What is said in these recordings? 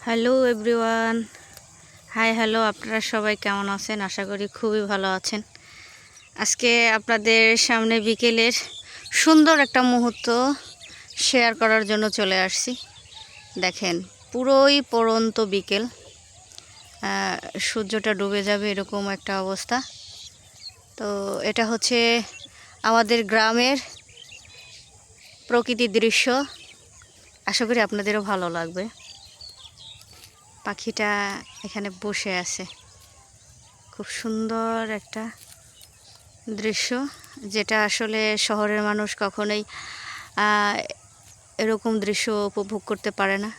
Hello everyone, hi hello. আপনারা সবাই কেমন আছেন? আশা করি খুবই ভালো আছেন। আজকে আপনাদের সামনে বিকেলের সুন্দর একটা মুহূর্ত শেয়ার করার জন্য চলে আসছি। দেখেন, পুরোই পড়ন্ত বিকেল, সূর্যটা ডুবে যাবে এরকম একটা অবস্থা। তো এটা হচ্ছে আমাদের গ্রামের প্রকৃতির দৃশ্য। আশা করি আপনাদেরও ভালো লাগবে। পাখিটা এখানে বসে আছে, খুব সুন্দর একটা দৃশ্য, যেটা আসলে শহরের মানুষ কখনোই এরকম দৃশ্য উপভোগ করতে পারে না।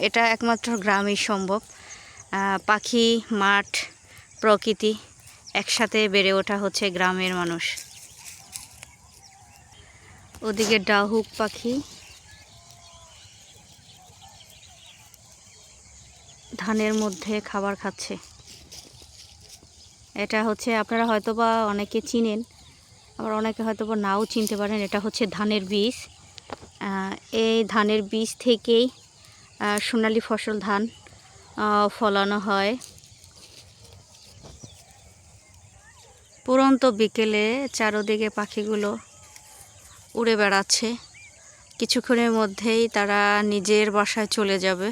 এটা একমাত্র গ্রামেই সম্ভব। পাখি, মাঠ, প্রকৃতি একসাথে বেড়ে ওঠা হচ্ছে গ্রামের মানুষ। ওদিকে ডাহুক পাখি ধানের মধ্যে খাবার খাচ্ছে। এটা হচ্ছে, আপনারা হয়তোবা অনেকে চিনেন, আবার অনেকে হয়তোবা নাও চিনতে পারেন। এটা হচ্ছে ধানের বীজ। এই ধানের বীজ থেকেই সোনালি ফসল ধান ফলানো হয়। পুরন্ত বিকেলে চারদিকে পাখিগুলো উড়ে বেড়াচ্ছে। কিছুক্ষণের মধ্যেই তারা নিজের বাসায় চলে যাবে।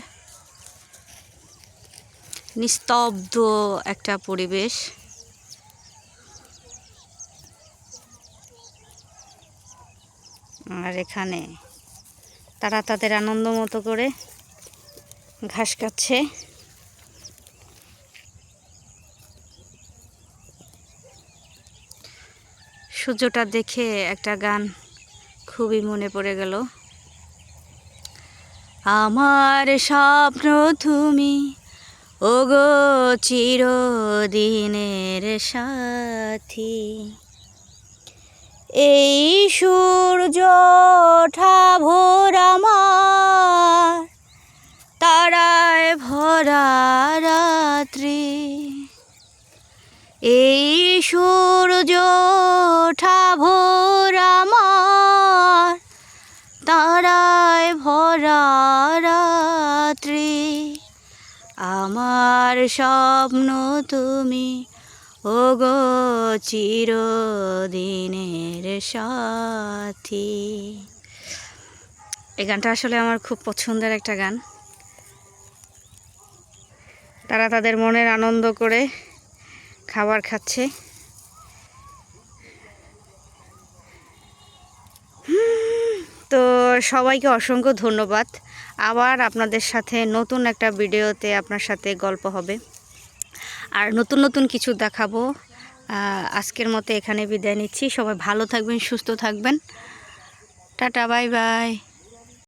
নিস্তব্ধ একটা পরিবেশ। আর এখানে তারা তাদের আনন্দ মতো করে ঘাস খাচ্ছে। সূর্যটা দেখে একটা গান খুবই মনে পড়ে গেল। আমার স্বপ্ন তুমি, ওগো চিরদিনের সাথী। এই সূর্য ওঠা ভোর আমার, তারায় ভরা রাত্রি। এই সূর্য ওঠা ভোর আমার, তারায় ভরা রাত্রি। আমার স্বপ্ন তুমি, ওগো চিরদিনের সাথী। এই গানটা আসলে আমার খুব পছন্দের একটা গান। তারা তাদের মনের আনন্দ করে খাবার খাচ্ছে। তো সবাইকে অসংখ্য ধন্যবাদ। আবার আপনাদের সাথে নতুন একটা ভিডিওতে আপনার সাথে গল্প হবে, আর নতুন নতুন কিছু দেখাবো। আজকের মতো এখানে বিদায় নিচ্ছি। সবাই ভালো থাকবেন, সুস্থ থাকবেন। Tata, bye bye.